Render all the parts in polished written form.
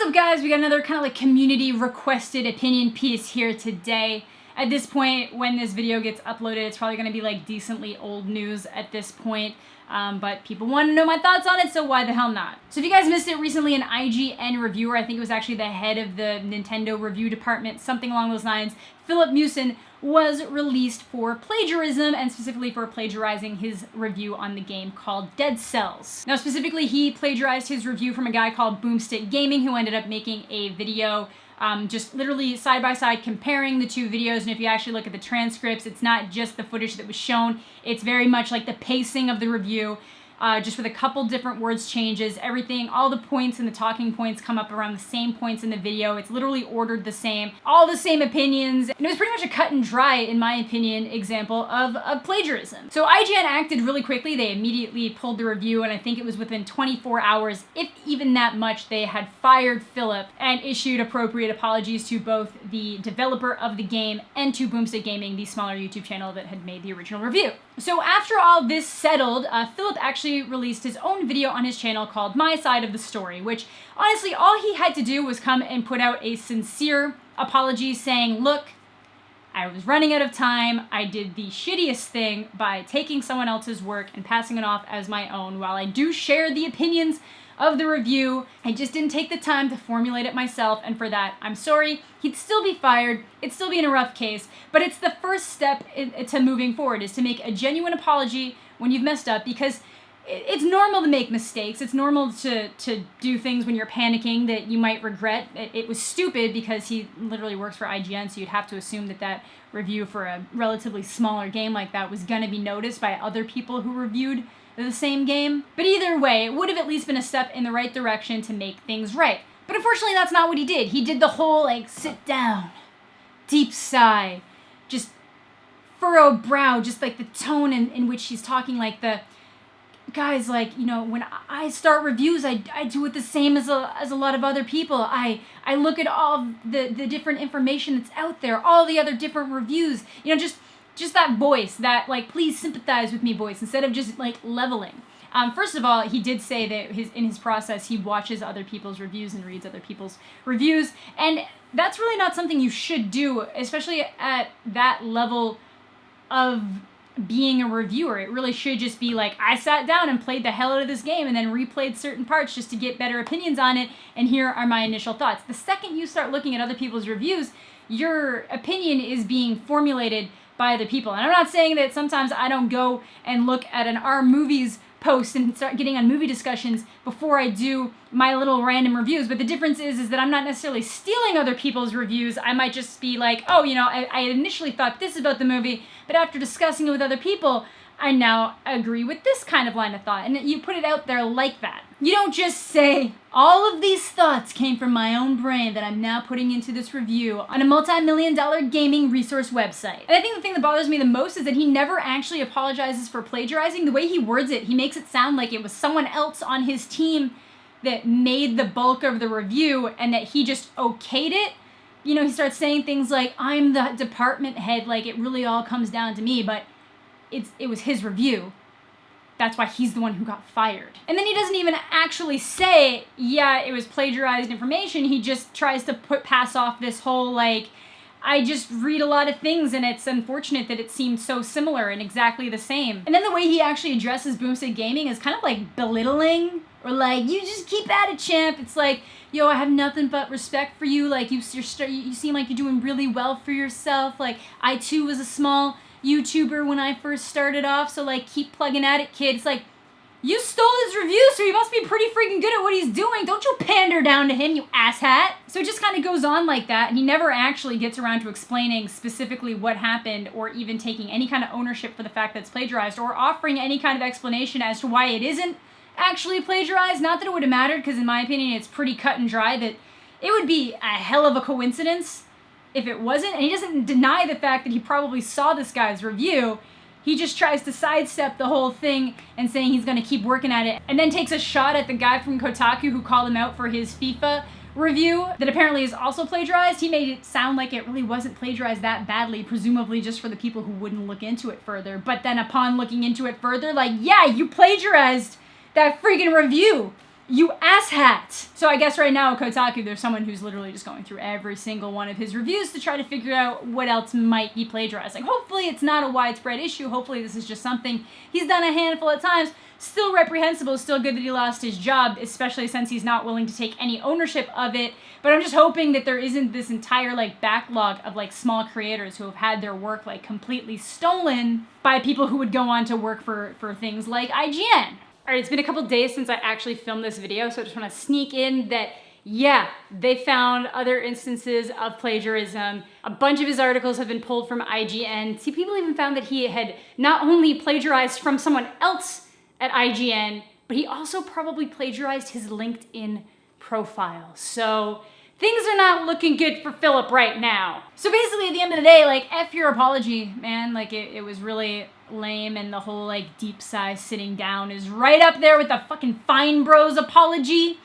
What's up, guys? We got another kind of like community requested opinion piece here today. At this point, when this video gets uploaded, it's probably going to be like decently old news at this point. But people want to know my thoughts on it, so why the hell not? So if you guys missed it, recently an IGN reviewer, I think it was actually the head of the Nintendo review department, something along those lines, Philip Mewson, was released for plagiarism, and specifically for plagiarizing his review on the game called Dead Cells. Now specifically, he plagiarized his review from a guy called Boomstick Gaming, who ended up making a video just literally side-by-side comparing the two videos. And if you actually look at the transcripts, it's not just the footage that was shown, it's very much like the pacing of the review, just with a couple different words changes, everything, all the points and the talking points come up around the same points in the video. It's literally ordered the same, all the same opinions, and it was pretty much a cut and dry, in my opinion, example of plagiarism. So IGN acted really quickly. They immediately pulled the review, and I think it was within 24 hours, if even that much, they had fired Philip and issued appropriate apologies to both the developer of the game and to Boomstick Gaming, the smaller YouTube channel that had made the original review. So after all this settled, Philip actually released his own video on his channel called My Side of the Story, which honestly all he had to do was come and put out a sincere apology saying, look, I was running out of time, I did the shittiest thing by taking someone else's work and passing it off as my own. While I do share the opinions of the review, I just didn't take the time to formulate it myself, and for that, I'm sorry. He'd still be fired, it'd still be in a rough case, but it's the first step to moving forward, is to make a genuine apology when you've messed up, because it's normal to make mistakes. It's normal to do things when you're panicking that you might regret. It was stupid because he literally works for IGN, so you'd have to assume that that review for a relatively smaller game like that was going to be noticed by other people who reviewed the same game. But either way, it would have at least been a step in the right direction to make things right. But unfortunately, that's not what he did. He did the whole, like, sit down, deep sigh, just furrowed brow, just like the tone in which he's talking, like the... Guys, like, you know, when I start reviews, I do it the same as a lot of other people. I look at all the different information that's out there, all the other different reviews, you know, just that voice, that, like, please sympathize with me voice, instead of just, like, leveling. First of all, he did say that in his process, he watches other people's reviews and reads other people's reviews, and that's really not something you should do, especially at that level of being a reviewer. It really should just be like, I sat down and played the hell out of this game and then replayed certain parts just to get better opinions on it, and here are my initial thoughts. The second you start looking at other people's reviews, your opinion is being formulated by other people. And I'm not saying that sometimes I don't go and look at an R Movies post and start getting on movie discussions before I do my little random reviews, but the difference is that I'm not necessarily stealing other people's reviews. I might just be like, oh, you know, I initially thought this about the movie, but after discussing it with other people, I now agree with this kind of line of thought, and you put it out there like that. You don't just say, all of these thoughts came from my own brain that I'm now putting into this review on a multi-million-dollar gaming resource website. And I think the thing that bothers me the most is that he never actually apologizes for plagiarizing. The way he words it, he makes it sound like it was someone else on his team that made the bulk of the review and that he just okayed it. You know, he starts saying things like, I'm the department head, like it really all comes down to me, but it was his review. That's why he's the one who got fired. And then he doesn't even actually say, yeah, it was plagiarized information. He just tries to pass off this whole, like, I just read a lot of things and it's unfortunate that it seemed so similar and exactly the same. And then the way he actually addresses Boomstick Gaming is kind of like belittling, or like, you just keep at it, champ. It's like, yo, I have nothing but respect for you. Like, you seem like you're doing really well for yourself. Like, I too was a small YouTuber when I first started off, so like, keep plugging at it, kid. It's like, you stole his review, so he must be pretty freaking good at what he's doing. Don't you pander down to him, you asshat. So it just kind of goes on like that, and he never actually gets around to explaining specifically what happened, or even taking any kind of ownership for the fact that it's plagiarized, or offering any kind of explanation as to why it isn't actually plagiarized. Not that it would have mattered, because in my opinion, it's pretty cut and dry that it would be a hell of a coincidence if it wasn't. And he doesn't deny the fact that he probably saw this guy's review. He just tries to sidestep the whole thing and saying he's going to keep working at it, and then takes a shot at the guy from Kotaku who called him out for his FIFA review that apparently is also plagiarized. He made it sound like it really wasn't plagiarized that badly, presumably just for the people who wouldn't look into it further. But then upon looking into it further, like, yeah, you plagiarized that freaking review. You asshat! So I guess right now at Kotaku, there's someone who's literally just going through every single one of his reviews to try to figure out what else might be plagiarizing. Hopefully it's not a widespread issue. Hopefully this is just something he's done a handful of times. Still reprehensible, still good that he lost his job, especially since he's not willing to take any ownership of it. But I'm just hoping that there isn't this entire backlog of small creators who have had their work completely stolen by people who would go on to work for things like IGN. All right, it's been a couple days since I actually filmed this video, so I just want to sneak in that, yeah, they found other instances of plagiarism. A bunch of his articles have been pulled from IGN. See, people even found that he had not only plagiarized from someone else at IGN, but he also probably plagiarized his LinkedIn profile. So things are not looking good for Philip right now. So basically at the end of the day, F your apology, man. It was really lame, and the whole deep sigh sitting down is right up there with the fucking Fine Bros apology.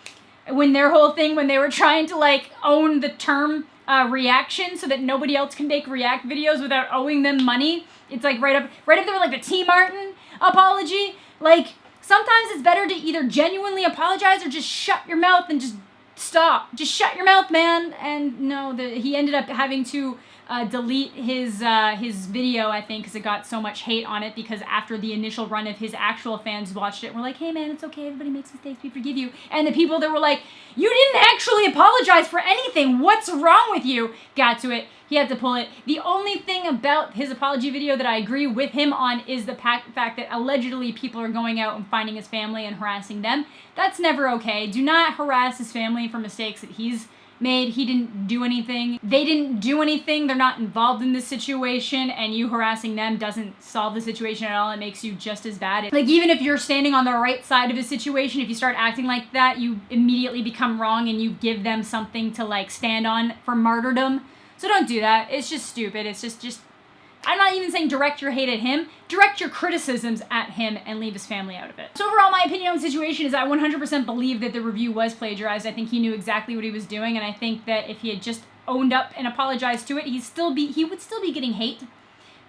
When their whole thing, when they were trying to own the term reaction so that nobody else can make react videos without owing them money. It's right up there with the T. Martin apology. Sometimes it's better to either genuinely apologize or just shut your mouth and just stop. Just shut your mouth, man. And no, he ended up having to delete his video, I think, because it got so much hate on it, because after the initial run of his actual fans watched it, were like, hey man, it's okay, everybody makes mistakes, we forgive you. And the people that were like, you didn't actually apologize for anything, what's wrong with you, got to it. He had to pull it. The only thing about his apology video that I agree with him on is the fact that allegedly people are going out and finding his family and harassing them. That's never okay. Do not harass his family for mistakes that he's made. He didn't do anything. They didn't do anything. They're not involved in this situation, and you harassing them doesn't solve the situation at all. It makes you just as bad. Even if you're standing on the right side of a situation, if you start acting like that, you immediately become wrong and you give them something to stand on for martyrdom. So don't do that. It's just stupid. It's just I'm not even saying direct your hate at him. Direct your criticisms at him and leave his family out of it. So overall, my opinion on the situation is I 100% believe that the review was plagiarized. I think he knew exactly what he was doing, and I think that if he had just owned up and apologized to it, he would still be getting hate.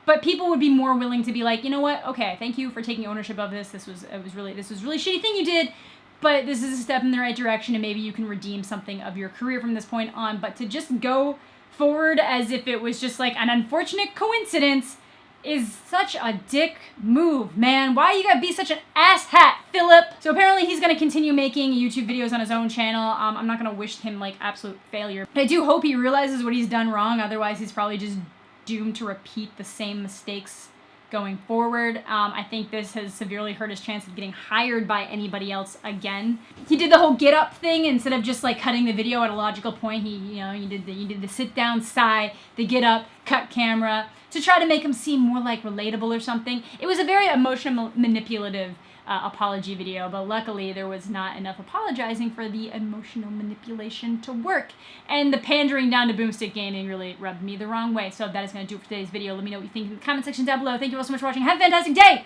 But people would be more willing to be like, you know what? Okay, thank you for taking ownership of this. This was really shitty thing you did, but this is a step in the right direction, and maybe you can redeem something of your career from this point on. But to just go forward as if it was just an unfortunate coincidence is such a dick move, man. Why you gotta be such an asshat, Philip? So apparently he's gonna continue making YouTube videos on his own channel. I'm not gonna wish him absolute failure, but I do hope he realizes what he's done wrong. Otherwise he's probably just doomed to repeat the same mistakes going forward. I think this has severely hurt his chance of getting hired by anybody else again. He did the whole get up thing instead of just cutting the video at a logical point. You did the sit down sigh, the get up, cut camera to try to make him seem more relatable or something. It was a very emotional, manipulative apology video, but luckily there was not enough apologizing for the emotional manipulation to work. And the pandering down to Boomstick Gaming really rubbed me the wrong way. So that is going to do it for today's video. Let me know what you think in the comment section down below. Thank you all so much for watching. Have a fantastic day!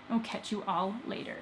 I'll catch you all later.